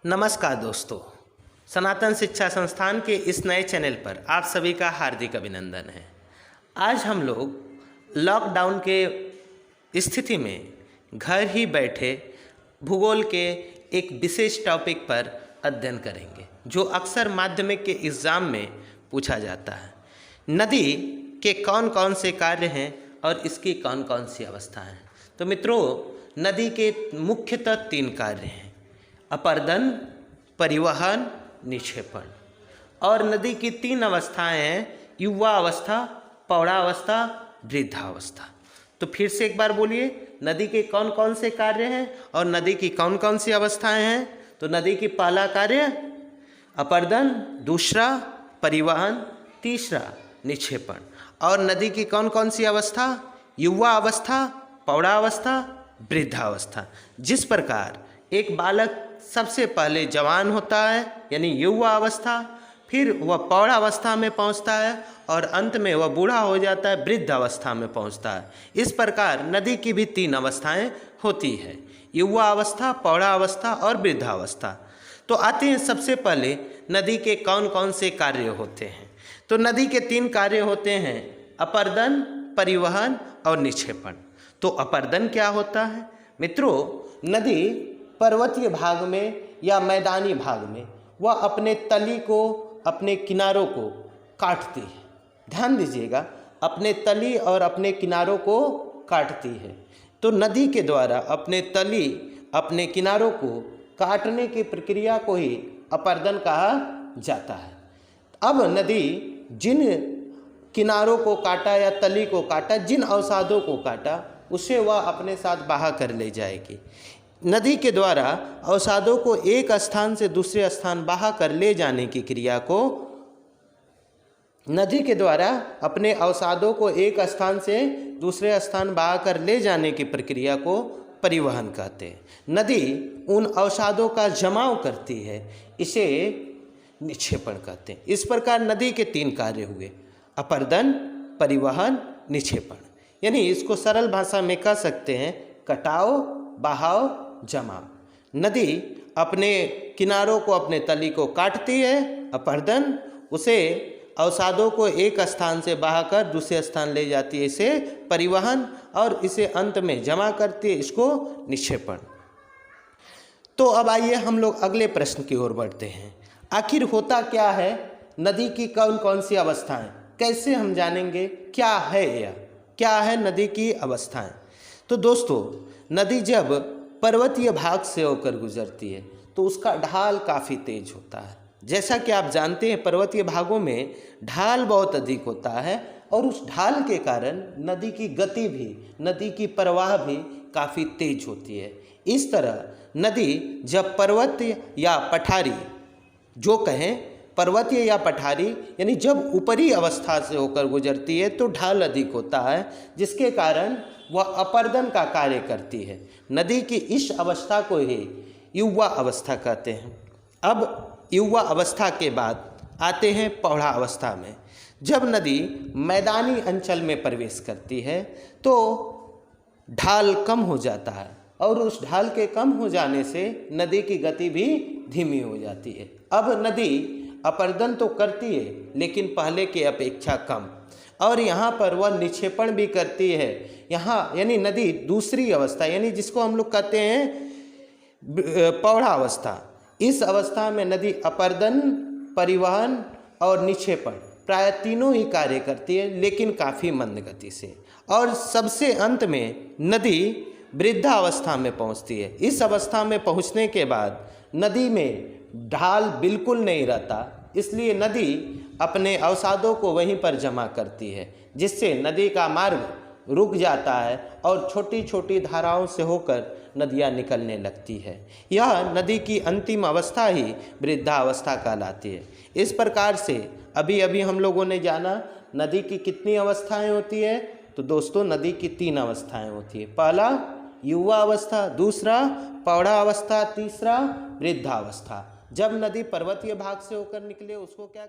नमस्कार दोस्तों, सनातन शिक्षा संस्थान के इस नए चैनल पर आप सभी का हार्दिक अभिनंदन है। आज हम लोग लॉकडाउन के स्थिति में घर ही बैठे भूगोल के एक विशेष टॉपिक पर अध्ययन करेंगे जो अक्सर माध्यमिक के एग्ज़ाम में पूछा जाता है। नदी के कौन कौन से कार्य हैं और इसकी कौन कौन सी अवस्था हैं। तो मित्रों, नदी के मुख्यतः 3 कार्य हैं: अपर्दन, परिवहन, निक्षेपण। और नदी की 3 अवस्थाएं हैं: युवा अवस्था, पौढ़ावस्था, वृद्धावस्था। तो फिर से एक बार बोलिए, नदी के कौन कौन से कार्य हैं और नदी की कौन कौन सी अवस्थाएं हैं। तो नदी की पहला कार्य अपर्दन, दूसरा परिवहन, तीसरा निक्षेपण। और नदी की कौन कौन सी अवस्था? युवा अवस्था, पौढ़ावस्था, वृद्धावस्था। जिस प्रकार एक बालक सबसे पहले जवान होता है यानी युवा अवस्था, फिर वह पौढ़ावस्था में पहुंचता है और अंत में वह बूढ़ा हो जाता है, वृद्ध अवस्था में पहुंचता है। इस प्रकार नदी की भी 3 अवस्थाएं होती है: युवा अवस्था, पौढ़ावस्था और वृद्धावस्था। तो आते हैं सबसे पहले नदी के कौन कौन से कार्य होते हैं। तो नदी के 3 कार्य होते हैं: अपर्दन, परिवहन और निक्षेपण। तो अपर्दन क्या होता है? मित्रों, नदी पर्वतीय भाग में या मैदानी भाग में वह अपने तली को, अपने किनारों को काटती है। ध्यान दीजिएगा, अपने तली और अपने किनारों को काटती है। तो नदी के द्वारा अपने तली, अपने किनारों को काटने की प्रक्रिया को ही अपर्दन कहा जाता है। अब नदी जिन किनारों को काटा या तली को काटा, जिन अवसादों को काटा, उसे वह अपने साथ बहा कर ले जाएगी। नदी के द्वारा अवसादों को एक स्थान से दूसरे स्थान बहा कर ले जाने की क्रिया को, नदी के द्वारा अपने अवसादों को एक स्थान से दूसरे स्थान बहा कर ले जाने की प्रक्रिया को परिवहन कहते हैं। नदी उन अवसादों का जमाव करती है, इसे निक्षेपण कहते हैं। इस प्रकार नदी के 3 कार्य हुए: अपर्दन, परिवहन, निक्षेपण। यानी इसको सरल भाषा में कह सकते हैं कटाव, बहाव, जमाव। नदी अपने किनारों को, अपने तली को काटती है, अपर्दन, उसे अवसादों को एक स्थान से बहाकर दूसरे स्थान ले जाती है, इसे परिवहन, और इसे अंत में जमा करती है, इसको निक्षेपण। तो अब आइए हम लोग अगले प्रश्न की ओर बढ़ते हैं। आखिर होता क्या है? नदी की कौन कौन सी अवस्थाएं, कैसे हम जानेंगे क्या है यह, क्या है नदी की अवस्थाएं? तो दोस्तों, नदी जब पर्वतीय भाग से होकर गुजरती है तो उसका ढाल काफ़ी तेज होता है। जैसा कि आप जानते हैं, पर्वतीय भागों में ढाल बहुत अधिक होता है और उस ढाल के कारण नदी की गति भी, नदी की प्रवाह भी काफ़ी तेज होती है। इस तरह नदी जब पर्वतीय या पठारी, जो कहें पर्वतीय या पठारी, यानी जब ऊपरी अवस्था से होकर गुजरती है तो ढाल अधिक होता है, जिसके कारण वह अपर्दन का कार्य करती है। नदी की इस अवस्था को ही युवा अवस्था कहते हैं। अब युवा अवस्था के बाद आते हैं पौढ़ा अवस्था में। जब नदी मैदानी अंचल में प्रवेश करती है तो ढाल कम हो जाता है और उस ढाल के कम हो जाने से नदी की गति भी धीमी हो जाती है। अब नदी अपर्दन तो करती है लेकिन पहले की अपेक्षा कम, और यहाँ पर वह निक्षेपण भी करती है। यहाँ यानी नदी दूसरी अवस्था, यानी जिसको हम लोग कहते हैं पौढ़ा अवस्था, इस अवस्था में नदी अपर्दन, परिवहन और निक्षेपण प्राय तीनों ही कार्य करती है, लेकिन काफ़ी मंद गति से। और सबसे अंत में नदी वृद्धावस्था में पहुँचती है। इस अवस्था में पहुँचने के बाद नदी में ढाल बिल्कुल नहीं रहता, इसलिए नदी अपने अवसादों को वहीं पर जमा करती है, जिससे नदी का मार्ग रुक जाता है और छोटी छोटी धाराओं से होकर नदियाँ निकलने लगती है। यह नदी की अंतिम अवस्था ही वृद्धावस्था कहलाती है। इस प्रकार से अभी अभी हम लोगों ने जाना नदी की कितनी अवस्थाएं होती है। तो दोस्तों, नदी की 3 अवस्थाएं होती है: पहला युवा अवस्था, दूसरा पौढ़ा अवस्था, तीसरा वृद्धावस्था। जब नदी पर्वतीय भाग से होकर निकले उसको क्या